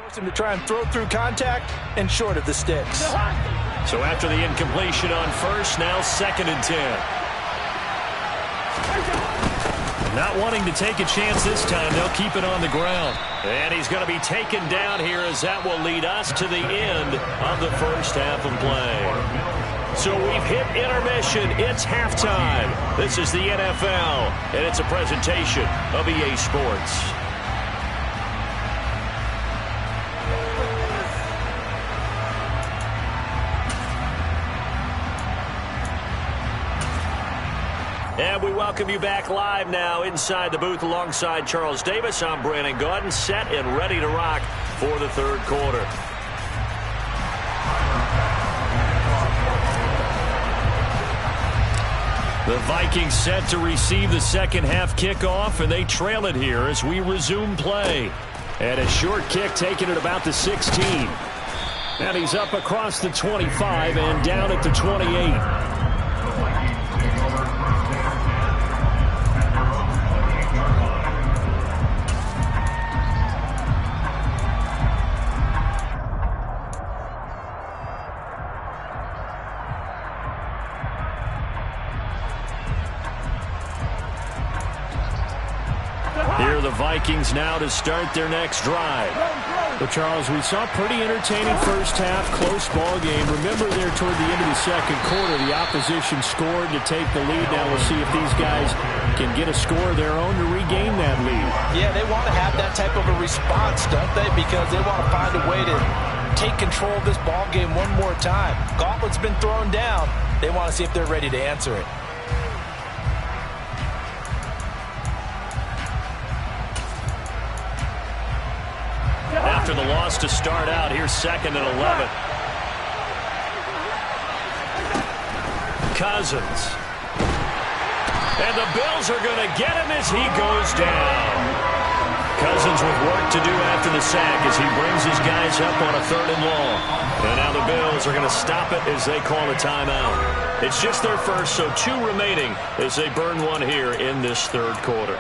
Force him to try and throw through contact and short of the sticks. So after the incompletion on first, now 2nd and 10. Not wanting to take a chance this time, they'll keep it on the ground. And he's going to be taken down here as that will lead us to the end of the first half of play. So we've hit intermission. It's halftime. This is the NFL, and it's a presentation of EA Sports. And we welcome you back live now inside the booth alongside Charles Davis. I'm Brandon Gaudin, set and ready to rock for the third quarter. The Vikings set to receive the second half kickoff, and they trail it here as we resume play. And a short kick taken at about the 16. And he's up across the 25 and down at the 28. Vikings now to start their next drive. Well, Charles, we saw pretty entertaining first half, close ball game. Remember there toward the end of the second quarter, the opposition scored to take the lead. Now we'll see if these guys can get a score of their own to regain that lead. Yeah, they want to have that type of a response, don't they? Because they want to find a way to take control of this ball game one more time. Gauntlet's been thrown down. They want to see if they're ready to answer it. After the loss to start out, here's 2nd and 11. Cousins. And the Bills are going to get him as he goes down. Cousins with work to do after the sack as he brings his guys up on a 3rd and long. And now the Bills are going to stop it as they call a timeout. It's just their first, so 2 remaining as they burn one here in this third quarter.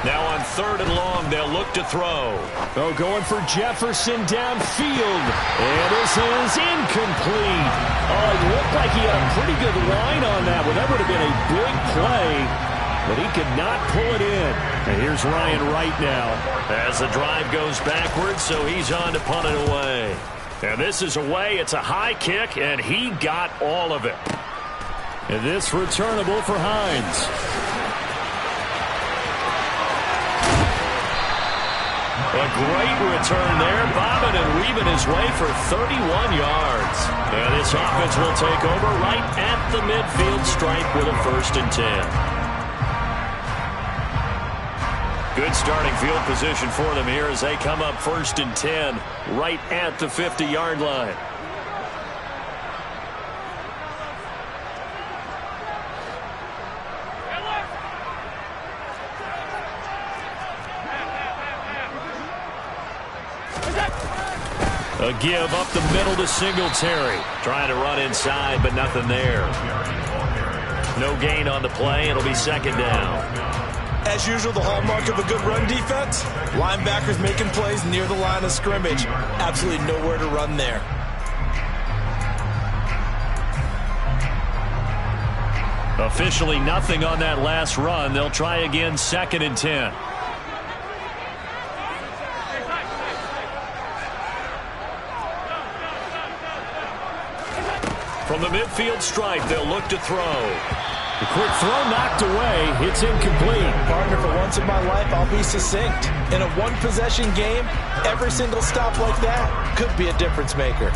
Now on 3rd and long, they'll look to throw. Oh, going for Jefferson downfield. And this is incomplete. Oh, it looked like he had a pretty good line on that one. That would have been a big play, but he could not pull it in. And here's Ryan Wright now. As the drive goes backwards, so he's on to punt it away. And this is away. It's a high kick, and he got all of it. And this returnable for Hines. A great return there, bobbing and weaving his way for 31 yards. And this offense will take over right at the midfield stripe with a 1st and 10. Good starting field position for them here as they come up 1st and 10 right at the 50-yard line. A give up the middle to Singletary. Trying to run inside, but nothing there. No gain on the play. It'll be 2nd down. As usual, the hallmark of a good run defense, linebackers making plays near the line of scrimmage. Absolutely nowhere to run there. Officially nothing on that last run. They'll try again 2nd and 10. From the midfield stripe, they'll look to throw. The quick throw knocked away. It's incomplete. Partner, for once in my life, I'll be succinct. In a one-possession game, every single stop like that could be a difference maker.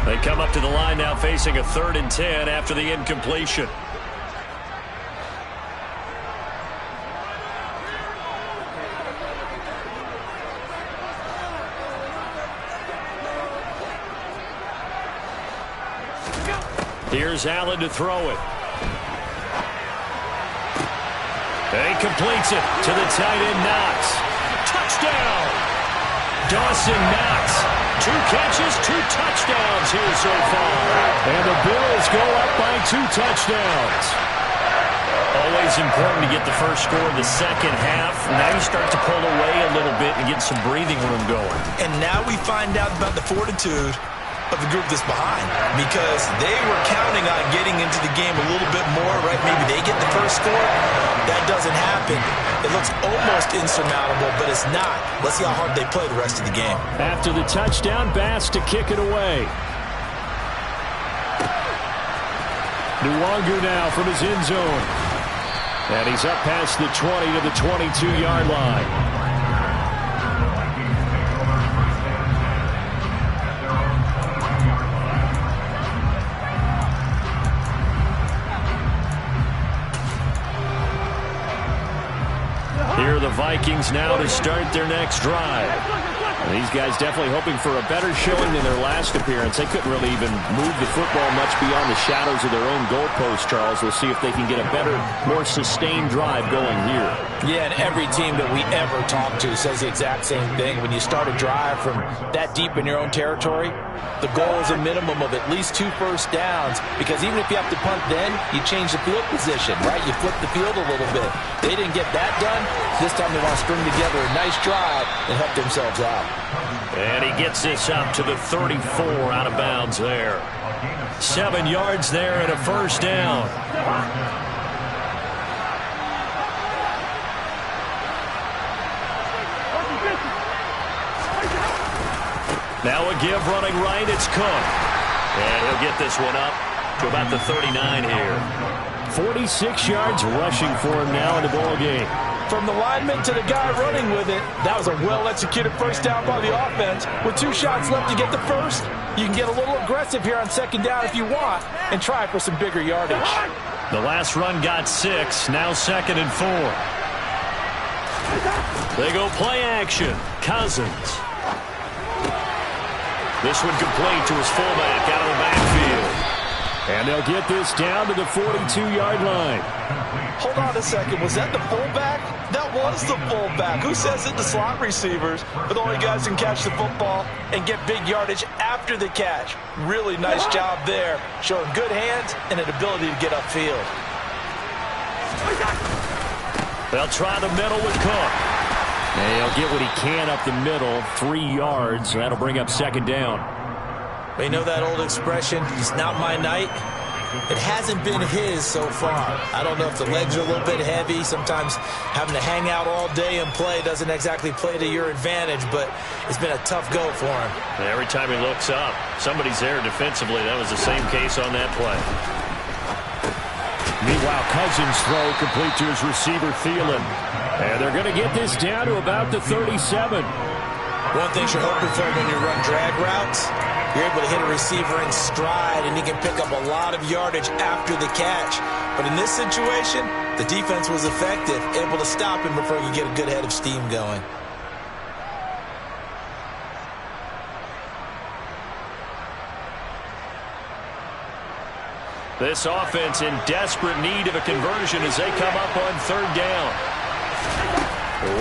They come up to the line now facing a 3rd and 10 after the incompletion. Here's Allen to throw it. And he completes it to the tight end, Knox. Touchdown! Dawson Knox. 2 catches, 2 touchdowns here so far. And the Bills go up by 2 touchdowns. Always important to get the first score in the second half. Now you start to pull away a little bit and get some breathing room going. And now we find out about the fortitude of the group that's behind, because they were counting on getting into the game a little bit more, right? Maybe they get the first score. That doesn't happen. It looks almost insurmountable, but it's not. Let's see how hard they play the rest of the game. After the touchdown, Bass to kick it away. Nwangu now from his end zone. And he's up past the 20 to the 22-yard line. Here are the Vikings now to start their next drive. And these guys definitely hoping for a better showing than their last appearance. They couldn't really even move the football much beyond the shadows of their own goalpost, Charles. We'll see if they can get a better, more sustained drive going here. Yeah, and every team that we ever talk to says the exact same thing. When you start a drive from that deep in your own territory, the goal is a minimum of at least 2 first downs, because even if you have to punt then, you change the field position, right? You flip the field a little bit. They didn't get that done. This time they want to string together a nice drive and help themselves out. And he gets this up to the 34 out of bounds there. 7 yards there and a first down. Now a give running right, it's Cook. And he'll get this one up to about the 39 here. 46 yards rushing for him now in the ball game. From the lineman to the guy running with it, that was a well-executed first down by the offense. With 2 shots left to get the first, you can get a little aggressive here on second down if you want and try for some bigger yardage. The last run got 6, now 2nd and 4. They go play action. Cousins. This one complete to his fullback out of the backfield. And they'll get this down to the 42-yard line. Hold on a second. Was that the fullback? That was the fullback. Who says it? The slot receivers are the only guys who can catch the football and get big yardage after the catch. Really nice job there, showing good hands and an ability to get upfield. They'll try the middle with Cook. And he'll get what he can up the middle, 3 yards. So that'll bring up second down. We know that old expression, it's not my night. It hasn't been his so far. I don't know if the legs are a little bit heavy. Sometimes having to hang out all day and play doesn't exactly play to your advantage, but it's been a tough go for him. Every time he looks up, somebody's there defensively. That was the same case on that play. Meanwhile, Cousins' throw complete to his receiver, Thielen. And they're going to get this down to about the 37. One thing you're hoping for when you run drag routes, you're able to hit a receiver in stride, and he can pick up a lot of yardage after the catch. But in this situation, the defense was effective, able to stop him before he could get a good head of steam going. This offense in desperate need of a conversion as they come up on 3rd down.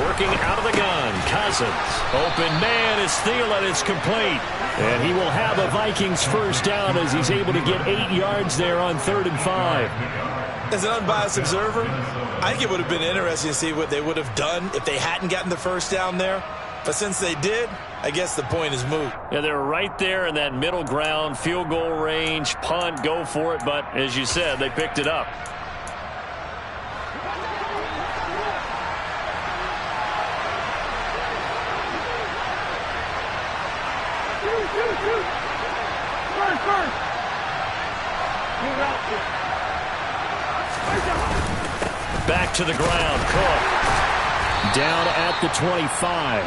Working out of the gun, Cousins. Open man is Thielen. It's complete. And he will have a Vikings first down as he's able to get 8 yards there on 3rd and 5. As an unbiased observer, I think it would have been interesting to see what they would have done if they hadn't gotten the first down there. But since they did, I guess the point is moot. Yeah, they're right there in that middle ground, field goal range, punt, go for it. But as you said, they picked it up. Back to the ground, Cook. Down at the 25.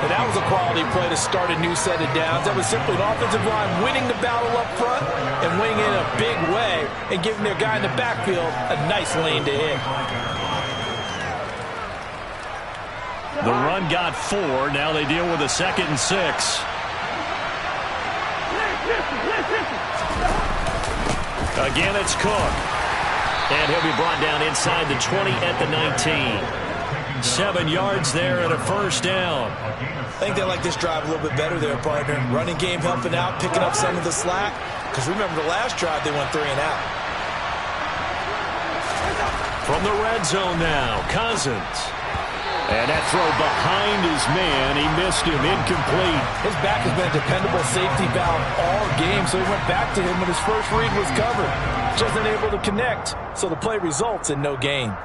And that was a quality play to start a new set of downs. That was simply an offensive line winning the battle up front and winning in a big way and giving their guy in the backfield a nice lane to hit. The run got 4. Now they deal with a 2nd and 6. Again, it's Cook. And he'll be brought down inside the 20 at the 19. 7 yards there and a first down. I think they like this drive a little bit better there, partner. Running game helping out, picking up some of the slack. Because remember the last drive, they went 3 and out. From the red zone now, Cousins. And that throw behind his man. He missed him, incomplete. His back has been a dependable safety valve all game, so he went back to him when his first read was covered. Just unable to connect, so the play results in no gain.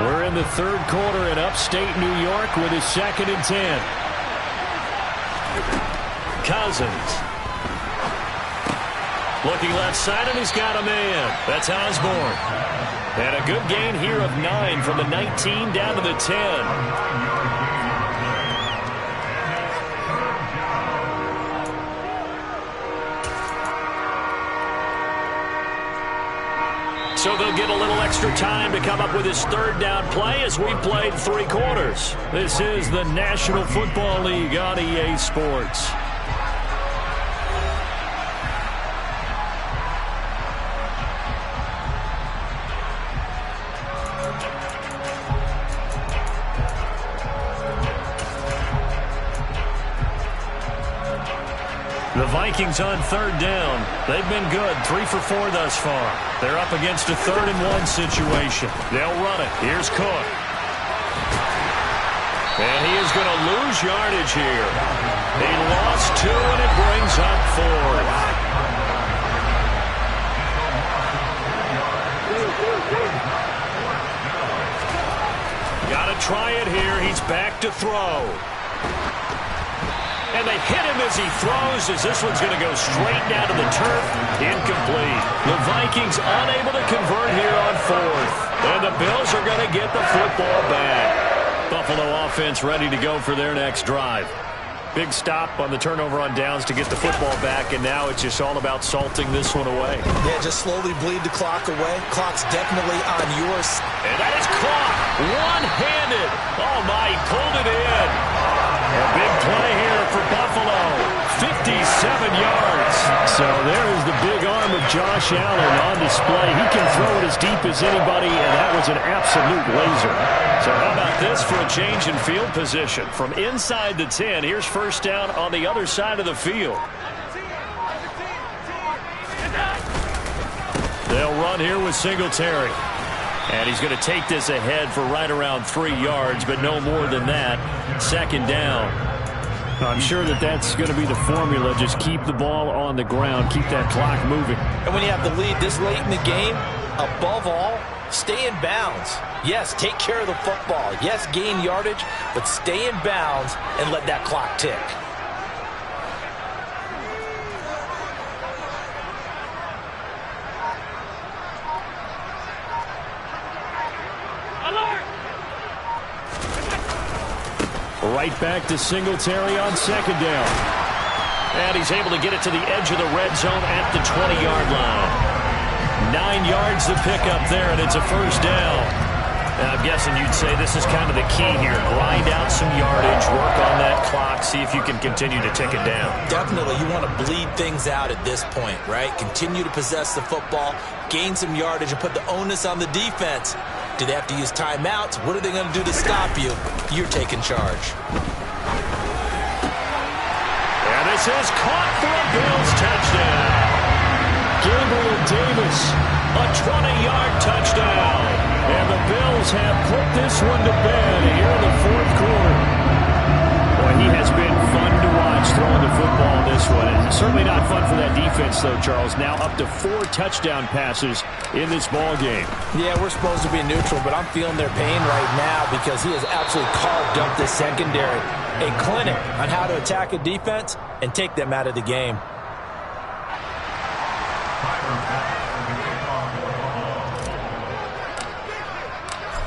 We're in the third quarter in upstate New York with a 2nd and 10. Cousins. Looking left side, and he's got a man. That's Osborne. And a good gain here of 9 from the 19 down to the 10. So they'll get a little extra time to come up with his 3rd down play as we played 3 quarters. This is the National Football League on EA Sports. The Vikings on 3rd down. They've been good, 3 for 4 thus far. They're up against a 3rd and 1 situation. They'll run it. Here's Cook. And he is going to lose yardage here. He lost 2, and it brings up 4th. Got to try it here. He's back to throw. And they hit him as he throws, as this one's going to go straight down to the turf. Incomplete. The Vikings unable to convert here on 4th. And the Bills are going to get the football back. Buffalo offense ready to go for their next drive. Big stop on the turnover on downs to get the football back, and now it's just all about salting this one away. Yeah, just slowly bleed the clock away. Clock's definitely on yours. And that is caught one-handed. Oh, my, he pulled it in. A big play here for Buffalo. 57 yards. So there is the big arm of Josh Allen on display. He can throw it as deep as anybody, and that was an absolute laser. So how about this for a change in field position? From inside the 10, here's first down on the other side of the field. They'll run here with Singletary. And he's going to take this ahead for right around 3 yards, but no more than that. 2nd down. I'm sure that that's going to be the formula. Just keep the ball on the ground. Keep that clock moving. And when you have the lead this late in the game, above all, stay in bounds. Yes, take care of the football. Yes, gain yardage, but stay in bounds and let that clock tick. Right back to Singletary on 2nd down. And he's able to get it to the edge of the red zone at the 20-yard line. 9 yards to pick up there, and it's a first down. And I'm guessing you'd say this is kind of the key here. Grind out some yardage, work on that clock, see if you can continue to tick it down. Definitely. You want to bleed things out at this point, right? Continue to possess the football, gain some yardage, and put the onus on the defense. Do they have to use timeouts? What are they going to do to stop you? You're taking charge. And this is caught for a Bills touchdown. Gabriel Davis, a 20-yard touchdown. And the Bills have put this one to bed here in the 4th quarter. Boy, he has been fun to watch throwing the football this one. And certainly not fun for that defense, though, Charles. Now up to 4 touchdown passes in this ball game. Yeah, we're supposed to be neutral, but I'm feeling their pain right now because he has absolutely carved up the secondary. A clinic on how to attack a defense and take them out of the game.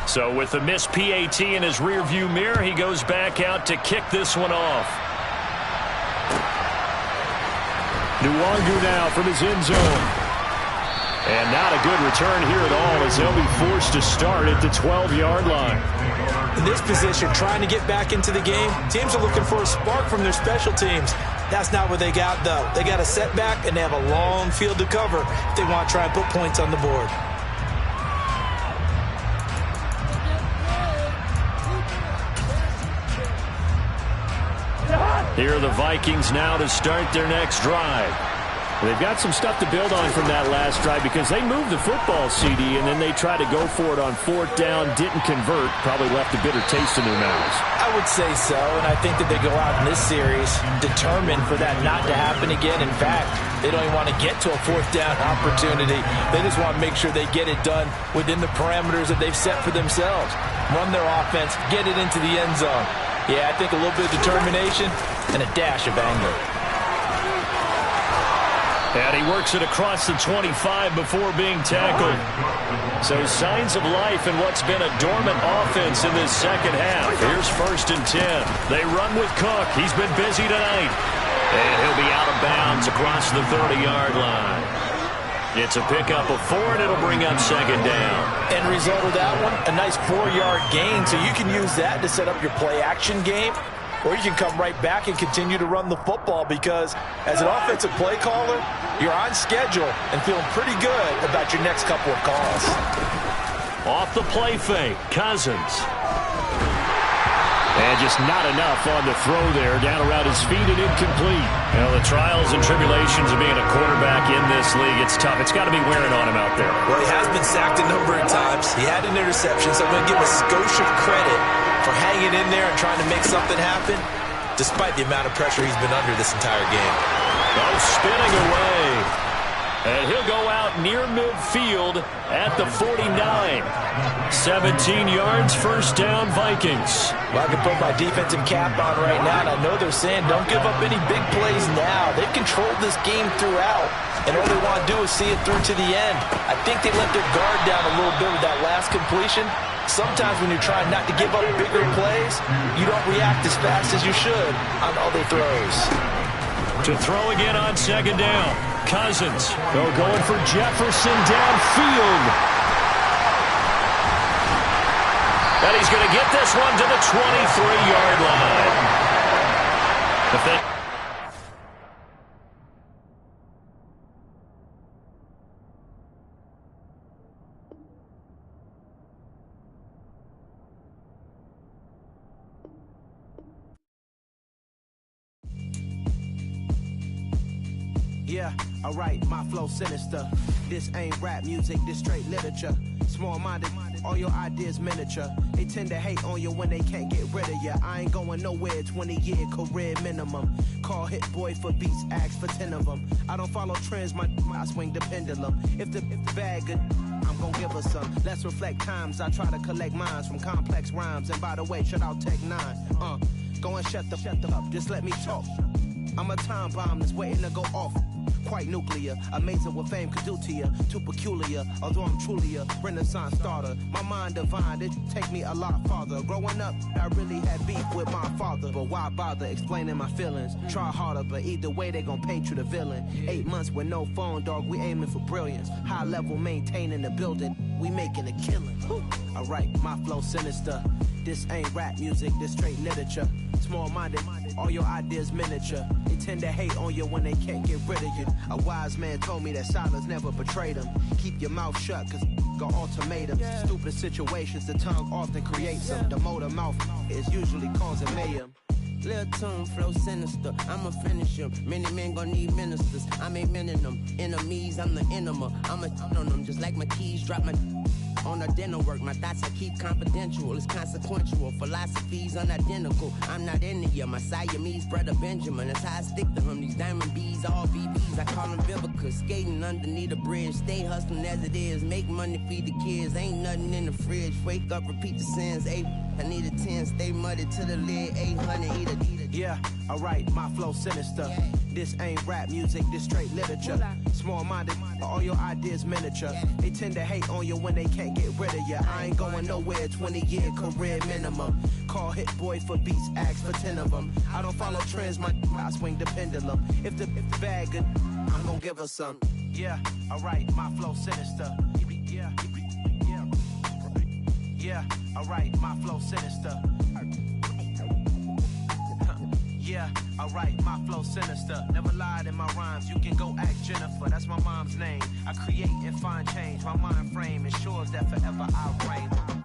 So with the missed PAT in his rearview mirror, he goes back out to kick this one off. Nwangu now from his end zone. And not a good return here at all as they'll be forced to start at the 12-yard line. In this position, trying to get back into the game, teams are looking for a spark from their special teams. That's not what they got, though. They got a setback, and they have a long field to cover if they want to try and put points on the board. Here are the Vikings now to start their next drive. They've got some stuff to build on from that last drive because they moved the football, CD, and then they tried to go for it on 4th down, didn't convert, probably left a bitter taste in their mouths. I would say so, and I think that they go out in this series determined for that not to happen again. In fact, they don't even want to get to a 4th down opportunity. They just want to make sure they get it done within the parameters that they've set for themselves. Run their offense, get it into the end zone. Yeah, I think a little bit of determination and a dash of anger. And he works it across the 25 before being tackled. So signs of life in what's been a dormant offense in this second half. Here's 1st and 10. They run with Cook. He's been busy tonight. And he'll be out of bounds across the 30-yard line. It's a pickup of 4, and it'll bring up 2nd down. End result of that one, a nice 4-yard gain. So you can use that to set up your play-action game. Or you can come right back and continue to run the football because as an offensive play caller, you're on schedule and feeling pretty good about your next couple of calls. Off the play fake, Cousins. And just not enough on the throw there, down around his feet and incomplete. Well, the trials and tribulations of being a quarterback in this league, it's tough. It's got to be wearing on him out there. Well, he has been sacked a number of times. He had an interception, so I'm going to give him a skosh of credit for hanging in there and trying to make something happen, despite the amount of pressure he's been under this entire game. Oh, spinning away. And he'll go out near midfield at the 49. 17 yards, 1st down, Vikings. Well, I can put my defensive cap on right now, and I know they're saying don't give up any big plays now. They've controlled this game throughout, and all they want to do is see it through to the end. I think they let their guard down a little bit with that last completion. Sometimes when you're trying not to give up bigger plays, you don't react as fast as you should on other throws. To throw again on 2nd down, Cousins. They're going for Jefferson downfield. And he's going to get this one to the 23-yard line. Yeah, alright, my flow sinister. This ain't rap music, this straight literature. Small-minded, all your ideas miniature. They tend to hate on you when they can't get rid of you. I ain't going nowhere, 20-year career minimum. Call Hit Boy for beats, ask for 10 of them. I don't follow trends, I swing the pendulum. If the bag good, I'm gonna give her some. Let's reflect times, I try to collect minds from complex rhymes. And by the way, shut out Tech 9. Go and shut the up, just let me talk. I'm a time bomb that's waiting to go off. Quite nuclear, amazing what fame could do to you. Too peculiar, although I'm truly a renaissance starter. My mind divine, it take me a lot farther. Growing up, I really had beef with my father. But why bother explaining my feelings? Try harder, but either way they gon' paint you the villain. 8 months with no phone, dog, we aiming for brilliance. High level maintaining the building, we making a killing. Alright, my flow sinister. This ain't rap music, this straight literature. Small-minded, all your ideas miniature. They tend to hate on you when they can't get rid of you. A wise man told me that silence never betrayed him. Keep your mouth shut, cause got ultimatums. Stupid situations, the tongue often creates them. The motor mouth is usually causing mayhem. Lil' tune, flow sinister, I'ma finish him. Many men gon' need ministers, I'm aiming them. Enemies, I'm the enema. I'ma on them just like my keys, drop my on a dental work. My thoughts I keep confidential, it's consequential. Philosophies unidentical, I'm not into you. My Siamese brother Benjamin, that's how I stick to him. These diamond bees, all BBs, I call them Vivica. Skating underneath a bridge, stay hustling as it is. Make money, feed the kids, ain't nothing in the fridge. Wake up, repeat the sins, I need a 10, stay muddy to the lid, 800, eat a. Yeah, alright, my flow sinister. This ain't rap music, this straight literature. Small-minded, all your ideas miniature. They tend to hate on you when they can't get rid of you. I ain't going nowhere, 20-year career minimum. Call Hit Boy for beats, ask for 10 of them. I don't follow trends, I swing the pendulum. If the bag good, I'm gonna give her some. Yeah, alright, my flow sinister. Yeah, alright, my flow sinister. Yeah, alright, my flow sinister. Never lied in my rhymes, you can go ask Jennifer. That's my mom's name. I create and find change. My mind frame ensures that forever I reign.